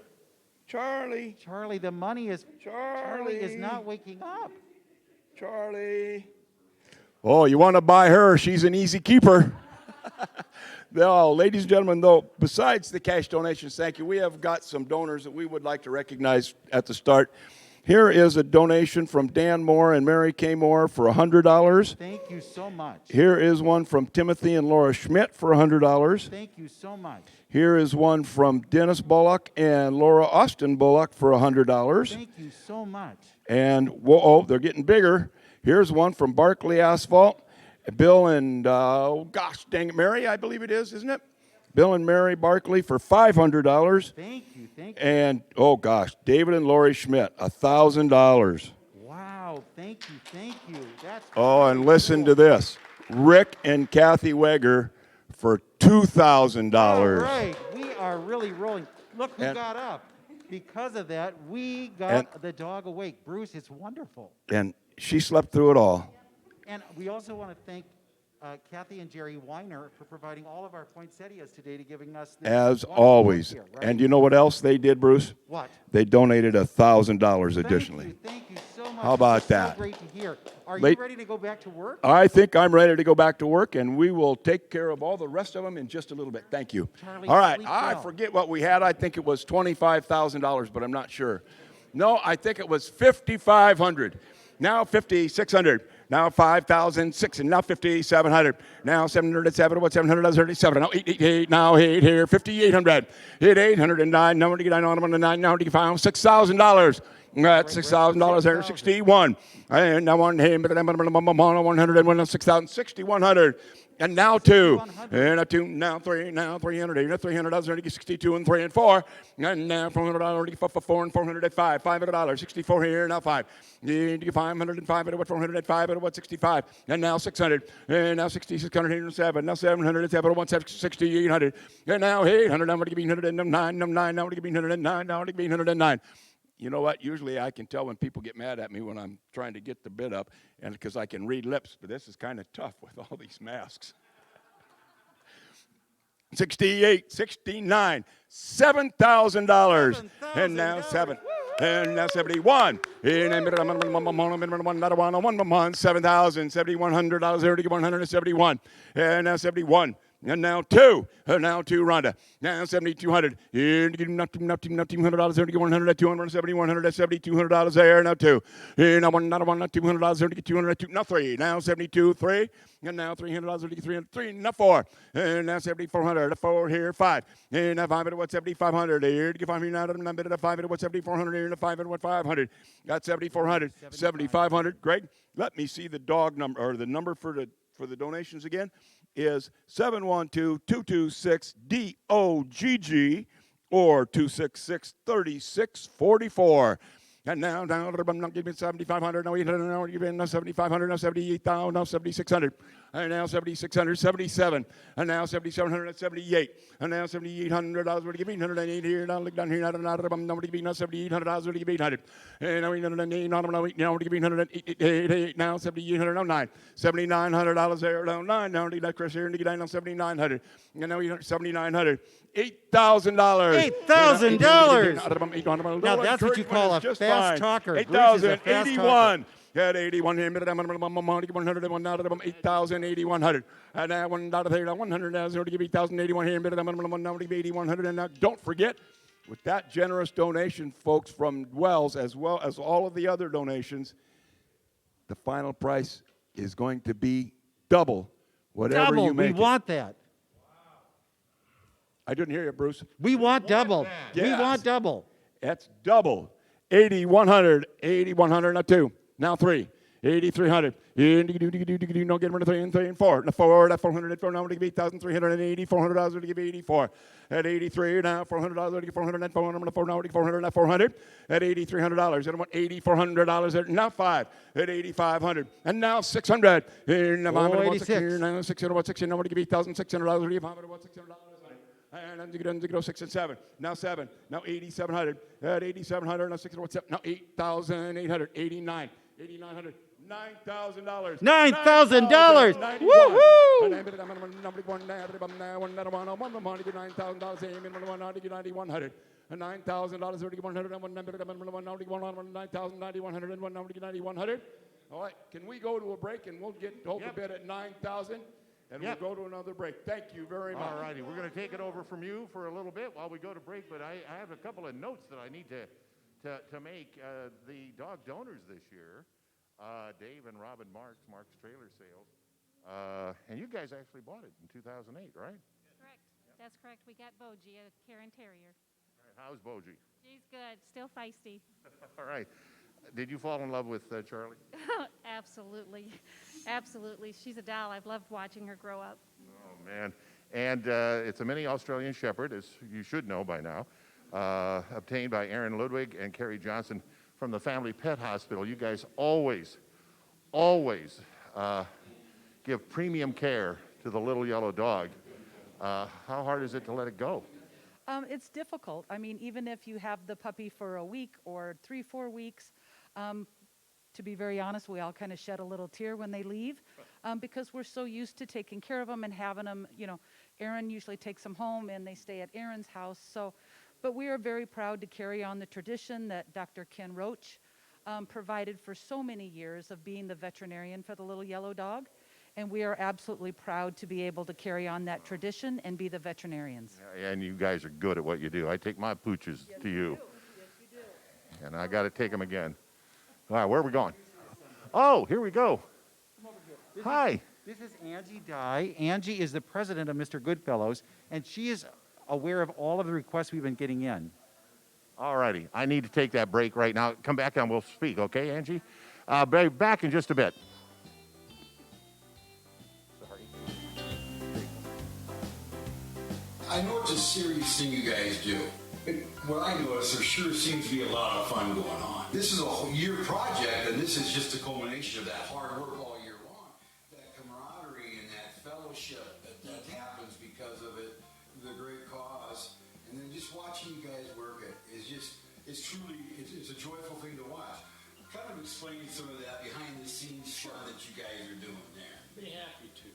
the money is. Charlie is not waking up. Charlie. Oh, you want to buy her? She's an easy keeper. No, ladies and gentlemen, though, besides the cash donations, thank you, we have got some donors that we would like to recognize at the start. Here is a donation from Dan Moore and Mary K. Moore for $100. Thank you so much. Here is one from Timothy and Laura Schmidt for $100. Thank you so much. Here is one from Dennis Bullock and Laura Austin Bullock for $100. Thank you so much. And, whoa, they're getting bigger. Here's one from Barkley Asphalt. Bill and, gosh dang it, Mary, I believe it is, isn't it? Bill and Mary Barkley for $500. Thank you, thank you. And, oh gosh, David and Lori Schmidt, $1,000. Wow, thank you. That's Oh, and listen to this. Rick and Kathy Weger for $2,000. all right. We are really rolling. Look who And- got up. Because of that, we got the dog awake. Bruce, it's wonderful. And she slept through it all. And we also want to thank Kathy and Jerry Weiner for providing all of our poinsettias today to giving us this As wonderful always. here, right? And you know what else they did, Bruce? What? They donated $1,000 additionally. Thank you so much. How about This is that? So great to hear. Are Late- you ready to go back to work? I think I'm ready to go back to work, and we will take care of all the rest of them in just a little bit. Thank you. Charlie, All right. sleep I well. forget what we had. I think it was $25,000, but I'm not sure. No, I think it was $5,500. Now $5,600. Now $5,600. Now $5,700. Now $707. What $737? Now $888. Now $8 here. $5,800. Hit $809. Now to get $909. Now to get $6,000. That's $6,000 there. 61. And now one here. 101. 6,000. 6,100. And now 2. And a 2. Now 3. Now 300. And $300. 62 and 3 and 4. And now $400. 4 and 400 at 5. $500. 64 here. Now 5. You 505 at what 400 at 5 at what 65. And now 600. And now 6,600 here and 7. Now 700 at 7 at 6,800. And now 800. Now I'm going to give you 109. Now 9. Now I'm going to give you 109. Now I'm going to give you 109. You know what? Usually I can tell when people get mad at me when I'm trying to get the bid up, and because I can read lips, but this is kind of tough with all these masks. 68, 69, $7,000, and now 7. And now 71. And then 7,000, $7,100 there to get 171. And now 71. And now 2. And now 2, Rhonda. Now 7,200. And get $200 there to get 100 at 270, 100 at $7,200 there. Now 2. And now 1, not 1, not $200 there to get 200 at 2. Now 3. Now 72, 3. And now $300 to get 303. Now 4. And now 7,400. 4 here, 5. And now 5 at what 7,500 here to get 5 here. Now 5 at what 7,400 here. And 5 at what 500. Got 7,400. 7,500. Greg, let me see the dog number or the number for the donations again. Is 712-226-DOGG or 266-3644. And now, I'm not giving 7,500, now 800, now giving 7,500, now 78,000, now 7,600, and now 7,600, 77, and now 7,700, 78, and now $7,800, we're giving 108 here, now look down here, now we're giving $7,800, we're giving 800, and now 808, now we're giving 188, now 7,800, now 9, $7,900 there, now 9, now we're Chris here, and get now 7,900, and now $7,900. $8,000. $8,000. Now that's what you call a fast talker. Bruce is a fast 8,081. At 81 here, 101 out of them, 8,800. And now one out of there, 100 now, to give 8,081 here, now to give 8,100. And now don't forget, with that generous donation, folks, from Wells, as well as all of the other donations, the final price is going to be double whatever you make. We want that. I didn't hear you, Bruce. We want double. Yes. We want double. That's double. 8,100, 8,100, now 2, now 3, 8,300. No, get rid of 3 and 3 and 4. Now 4, that's 400, 4, now to give 8,380, $400 to give 84. At 83, now $400 to give 400, and 400, 4, now to give 400, now 400. At $8,300, and I want $8,400, now 5, at 8,500, and now 600. And now 86. Now 600, what 600, now to give $8,600 to give 500, what $600. And then go 6 and 7. Now 7. Now 8,700. At 8,700. Now 6. What's up? Now 8,800. 89. 8,900. $9,000. $9,000. Woohoo! $9,000. $9,100. All right. Can we go to a break and we'll hold the bid at 9,000? And we'll go to another break. Thank you very much. All righty, we're going to take it over from you for a little bit while we go to break, but I have a couple of notes that I need to make. The dog donors this year, Dave and Robin Marks Trailer Sales, and you guys actually bought it in 2008, right? Correct. That's correct. We got Bogie, a Karen Terrier. All right, how's Bogie? She's good. Still feisty. All right. Did you fall in love with Charlie? Absolutely. Absolutely. She's a doll. I've loved watching her grow up. Oh, man. And it's a mini Australian Shepherd, as you should know by now, obtained by Aaron Ludwig and Carrie Johnson from the Family Pet Hospital. You guys always give premium care to the little yellow dog. How hard is it to let it go? It's difficult. I mean, even if you have the puppy for a week or 3-4 weeks, to be very honest, we all kind of shed a little tear when they leave because we're so used to taking care of them and having them, you know, Aaron usually takes them home and they stay at Aaron's house. So, but we are very proud to carry on the tradition that Dr. Ken Roach provided for so many years of being the veterinarian for the little yellow dog. And we are absolutely proud to be able to carry on that tradition and be the veterinarians. And you guys are good at what you do. I take my pooches to you. Yes, you do. And I got to take them again. All right, where are we going? Oh, here we go. Hi. This is Angie Dye. Angie is the president of Mr. Goodfellows, and she is aware of all of the requests we've been getting in. All righty. I need to take that break right now. Come back and we'll speak, okay, Angie? Back in just a bit. I know it's a serious thing you guys do. What I notice, there sure seems to be a lot of fun going on. This is a whole year project, and this is just a culmination of that hard work all year long. That camaraderie and that fellowship that happens because of it, the great cause. And then just watching you guys work it is just, it's truly, it's a joyful thing to watch. Kind of explain some of that behind the scenes fun that you guys are doing there. Be happy to.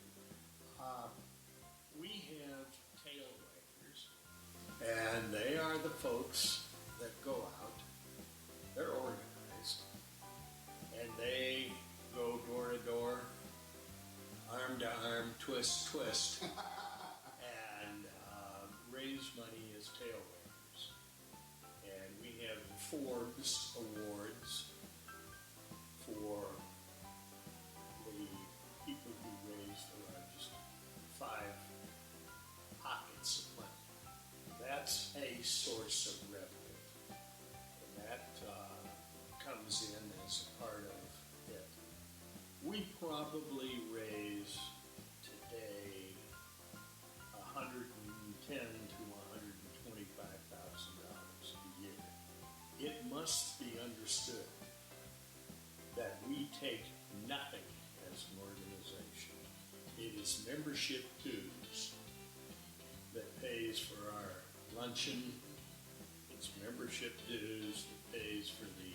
We have tail waggers, and they are the folks that go out. They're organized, and they go door to door, arm to arm, twist, twist, and raise money as tail waggers. And we have Forbes Awards for the people who raise the largest 5 pockets of money. That's a source of revenue. And that comes in as a part of it. We probably raise today $110,000 to $125,000 a year. It must be understood that we take nothing as an organization. It is membership dues that pays for our luncheon. It's membership dues that pays for the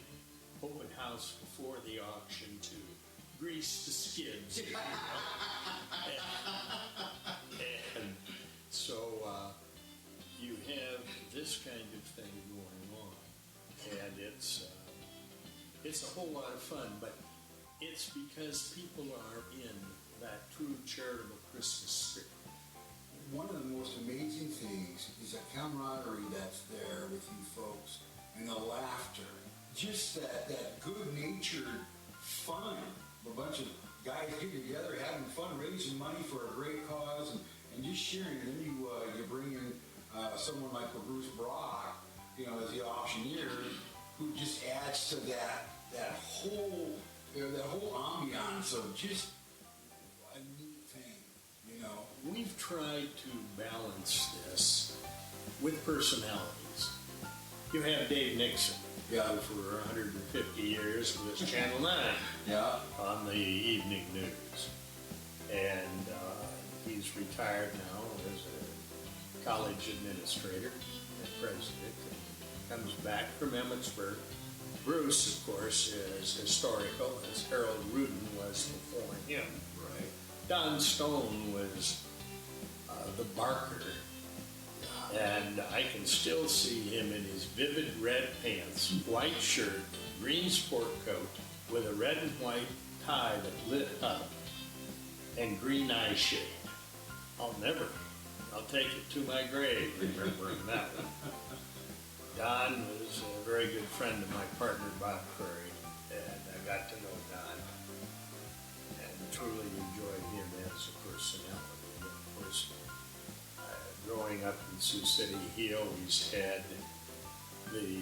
open house before the auction to grease the skids. And so you have this kind of thing going on, and it's a whole lot of fun, but it's because people are in that true charitable Christmas spirit. One of the most amazing things is the camaraderie that's there with you folks and the laughter. Just that good-natured fun. A bunch of guys getting together, having fun, raising money for a great cause, and just sharing. And then you bring in someone like Bruce Brock, you know, as the auctioneer, who just adds to that whole ambiance of just a neat thing, you know. We've tried to balance this with personalities. You have Dave Nixon, for 150 years with Channel 9 on the evening news. And he's retired now as a college administrator and president. And comes back from Emmitsburg. Bruce, of course, is historical, as Harold Rudin was before him. Right. Don Stone was the barker, and I can still see him in his vivid red pants, white shirt, green sport coat, with a red and white tie that lit up, and green eye shade. I'll take it to my grave remembering that one. Don was a very good friend of my partner, Bob Curry, and I got to know Don and truly enjoyed him as a personality. Of course, growing up in Sioux City, he always had the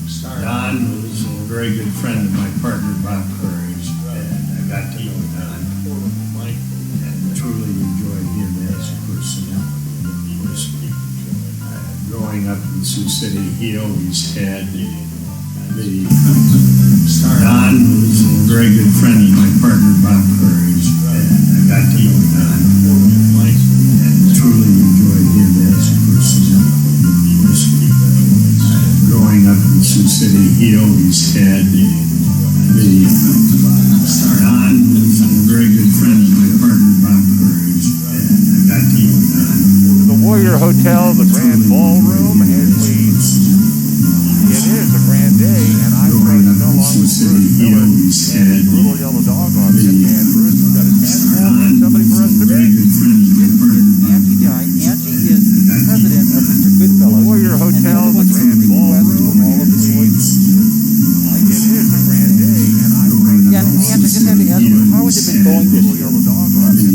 star. Don was a very good friend of my partner, Bob Curry, and I got to know Don and truly enjoyed him as a person. Sioux City, he always had the Don was a very good friend of my partner Bob Courage, and I got to know Don and truly enjoyed him as a person in the university. Growing up in Sioux City, he always had the Don was a very good friend of my partner Bob Courage, and I got to know Don. The Warrior Hotel, the Grand Ballroom, and it is a grand day, and I'm going to go along with Bruce Miller and Brutal Yellow Dog Auction, and Bruce has got his hands full and somebody for us to meet. Angie Dye. Angie is the president of Mr. Goodfellow. Warrior Hotel, the Grand Ballroom, all of the toys. It is a grand day, and I'm going to Yeah, and Angie, I just have to ask you, how has it been going this year? Yellow Dog Auction.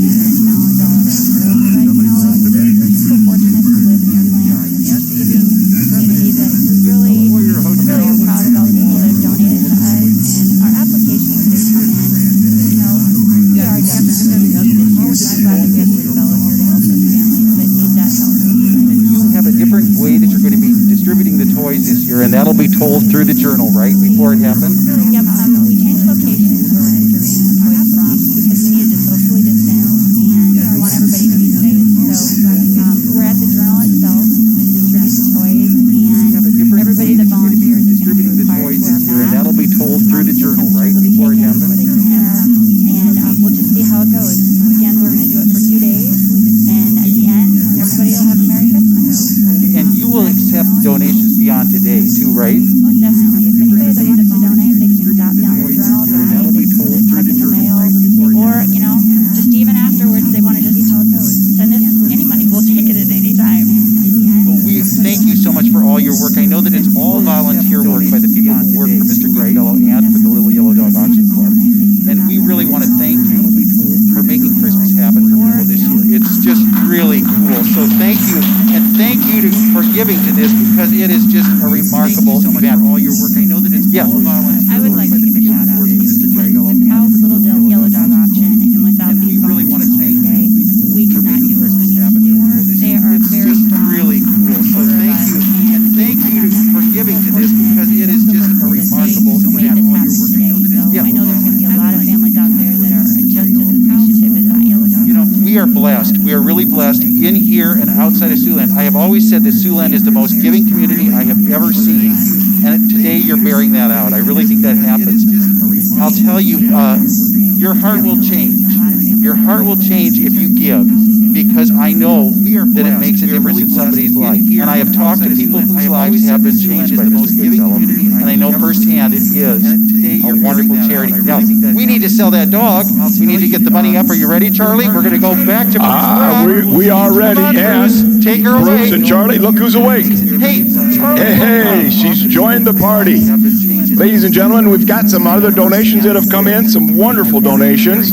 You have a different way that you're going to be distributing the toys this year, and that'll be told through the Journal, right, before it happens? Yep, we changed locations for Toys from because we needed to socially distance and we want everybody to be safe. So we're at the Journal itself to distribute the toys, and everybody that volunteers is going to be required to wear a mask. And that'll be told through the Journal, right, before it happens? And we'll just see how it goes. Again, we're going to do it for 2 days, and at the end, everybody will have a Merry Christmas. And you will accept donations beyond today, too, right? Most definitely. If anybody that wants to donate, they can stop down to the Journal, donate, they can check in the mail, or, just even afterwards, they want to just see how it goes. Send us any money, we'll take it at any time. Well, we thank you so much for all your work. I know that it's all volunteer work by the people who work for Mr. Goodfellow and for the Little Yellow Dog Auction Club. And we really want to thank you for making Christmas happen for people this year. It's just really cool. So thank you, and thank you for giving to this, because it is just a remarkable event. All your work, I know that it's all volunteer. I would like to give a shout out to you because without Little Yellow Dog Auction and without these volunteers here today, we could not do what we need to do. They are very strong. Really cool. So thank you, and thank you for giving to this, because it is just a remarkable who made event. this happen today. So I know there's going to be a lot of families out there that are just as appreciative as I am. We are blessed. We are really blessed in here and outside of Siouxland. I have always said that Siouxland is the most giving community I have ever seen, and today you're bearing that out. I really think that happens. I'll tell you, your heart will change. Your heart will change if you give, because I know that it makes a difference in somebody's life. And I have talked to people whose lives have been changed by Mr. Goodfellow, and I know firsthand it is a wonderful charity. Now, we need to sell that dog. We need to get the money up. Are you ready, Charlie? We're going to go back to Bruce. We are ready, and take her away. Bruce and Charlie, look who's awake. Hey, Charlie. Hey, she's joined the party. Ladies and gentlemen, we've got some other donations that have come in, some wonderful donations.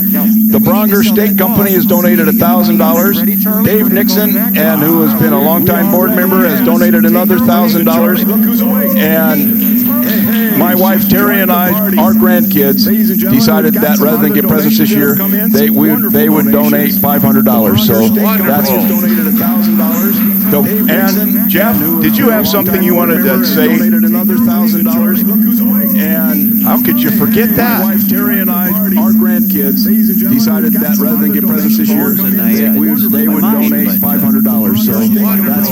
The Bronger Steak Company has donated $1,000. Dave Nixon, and who has been a longtime board member, has donated another $1,000. And my wife Terry and I, our grandkids, decided that rather than get presents this year, they would donate $500. So that's so, and Jeff, did you have something you wanted to say? Another $1,000. And how could you forget that? My wife Terry and I, our grandkids, decided that rather than get presents this year, they would donate $500. So that's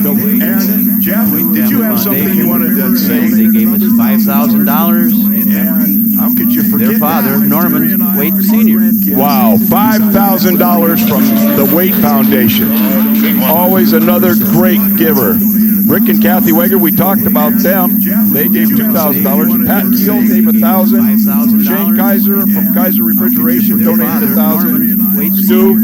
and Jeff, did you have something you wanted to say? They gave us $5,000. And how could you forget their father, that? Norman Waite Sr. Wow, $5,000 from the Waite Foundation. Always another great giver. Rick and Kathy Weger, we talked about them. They gave $2,000. Pat Gill gave $1,000. Shane Kaiser from Kaiser Refrigeration donated $1,000. Stu,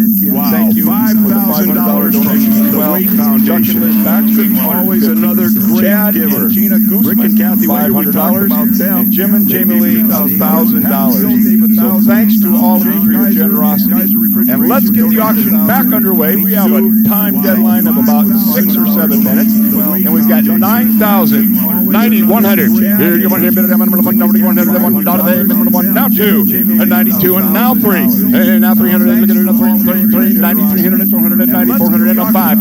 thank you for the $500 donation from the Waite Foundation. Baxter, always another great giver. Gina Guzman, Rick and Kathy Weger, we talked about them. And Jim and Jamie Lee, $1,000. So thanks to all of you for your generosity. And let's get the auction back underway. We have a time deadline of about 6 or 7 minutes. and we've got 9,000, 9,100. Here you want to $1, now 2, and 92, and now 3, and now 300, and 9,300, 400, and 9,400, and 5,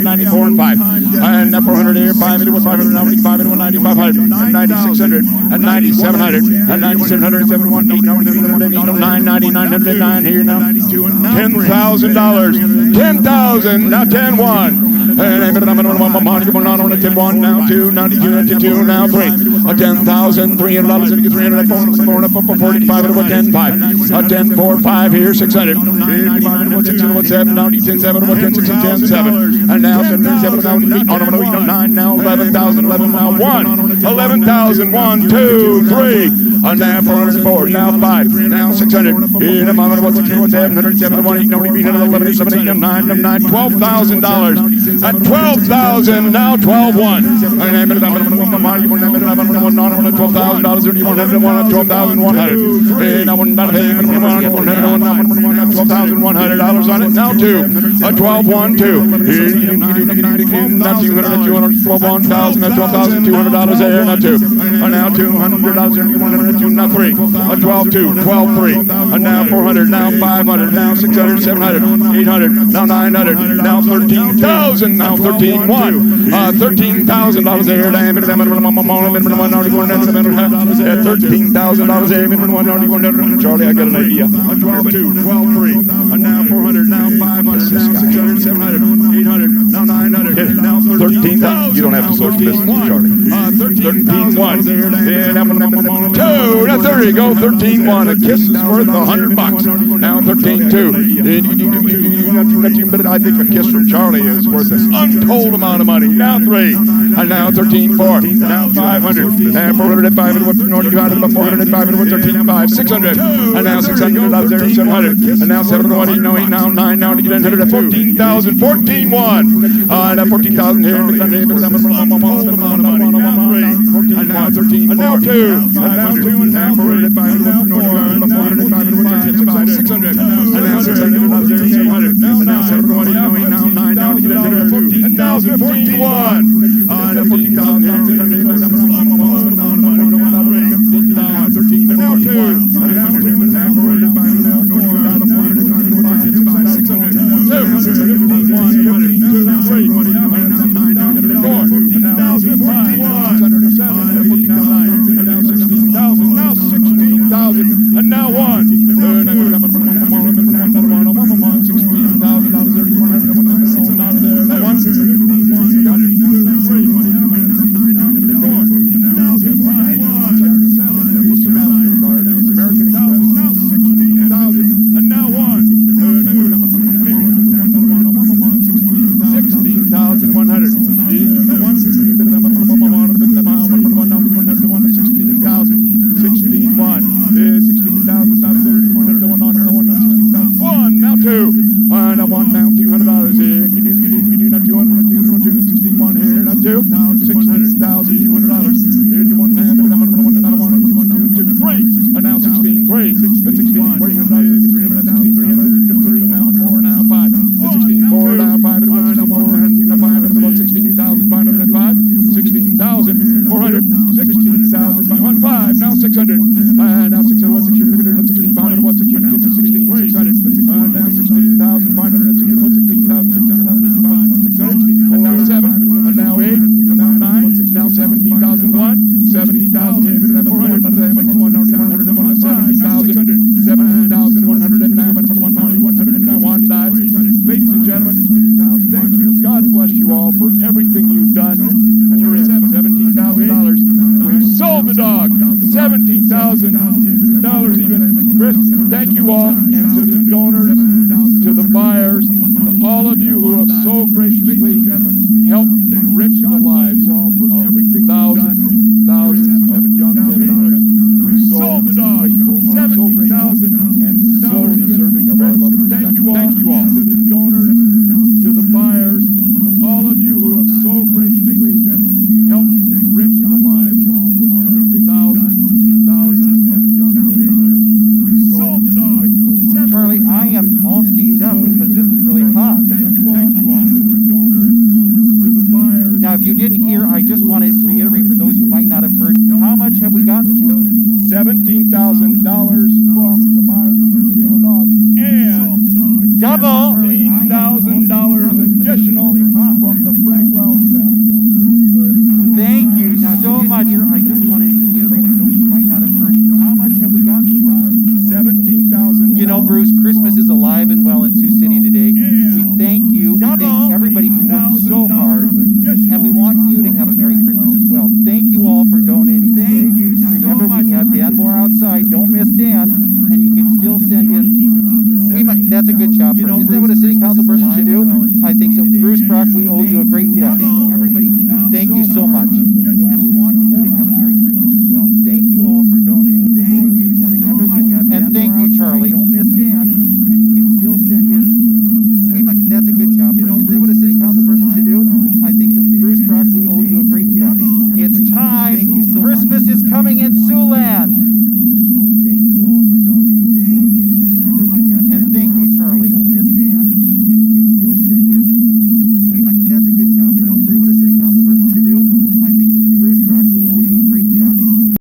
94, and 5, and now 400 here, 5, and 500, 95, and 9,500, and 9,600, and 9,700, and 9,700, 7, 8, 9, 9,909 here now, $10,000, 10,000, now 10, 1. And I'm going to on a 10, 1, now 2, 92, 2, now 3. $10,300, $300, 45, 10, 5. 10, 4, 5 here, 600. 600, 7, 90, 10, 7, 10, 6, 10, 7. And now 10, 7, now 8, 9, now 11,000, 11, now 1. 11,000, 1, 2, 3. And now 404, now 5, now 600. In a moment, what's 700, 7, 1, 8, 9, 11, 7, 8, 9, 9, $12,000. At 12,000, now 12, 1. And I'm $12,000, $12,100 on it, now 2. A 12, 1, 2. Now 200, 12,100, $12,200 there, now 2. And now $200, 102, now 3. A 12, 2, 12, 3. And now 400, now 500, now 600, 700, 800, now 900, now 13,000. Now 13, 1. $13,000 there. At $13,000 there. Charlie, I got an idea. 12, 2, 12, 3. And now 400, now 500, now 600, 700, 800, now 900, now 13,000. You don't have to social distance, Charlie. 13, 1. 2. Now there you go. 13, 1. A kiss is worth $100. Now 13, 2. I think a kiss from Charlie is worth this untold amount of money. Now 3, and now 13, 4, now 500, and 400, 500, 400, 500, 13, 5, 600, and now 600, 700, and now 7, 1, 8, 9, now 9, now to get 100, 14,000, 14, 1, now 14,000 here, and now 13, and now 2, and now 2, and now 400, 500, 400, 500, 600, and now 600, 700, and now 7, 1, 8, 9, now 9, now to get 100, 14,000, 14, 1, and 14,000 here, and now 2, and now 2, and now 400, 500, 600, 2, 16,000, and now 1. have we gotten to? $17,000 from the Myers Little Yellow Dog and Double. $15,000 additional from the Frank Wells family. Thank you so much. I just wanted to reiterate for those who might not have heard, how much have we gotten to? $17,000. You know, Bruce, Christmas is alive and well in Sioux City today. We thank you. We thank everybody who worked so hard. And we want you to have a Merry Christmas as well. Thank you all for donating today. Remember, we have Dan Moore outside. Don't miss Dan. And you can still send in. That's a good job. Isn't that what a city council person should do? I think so. Bruce Brock, we owe you a great debt. Thank you so much. And we want you to have a Merry Christmas as well. Thank you all for donating. Remember, we have and thank you, Charlie. Don't miss Dan. And you can still send in. That's a good job. Isn't that what a city council person should do? I think so. Bruce Brock, we owe you a great debt. It's time. Christmas is coming in Siouxland.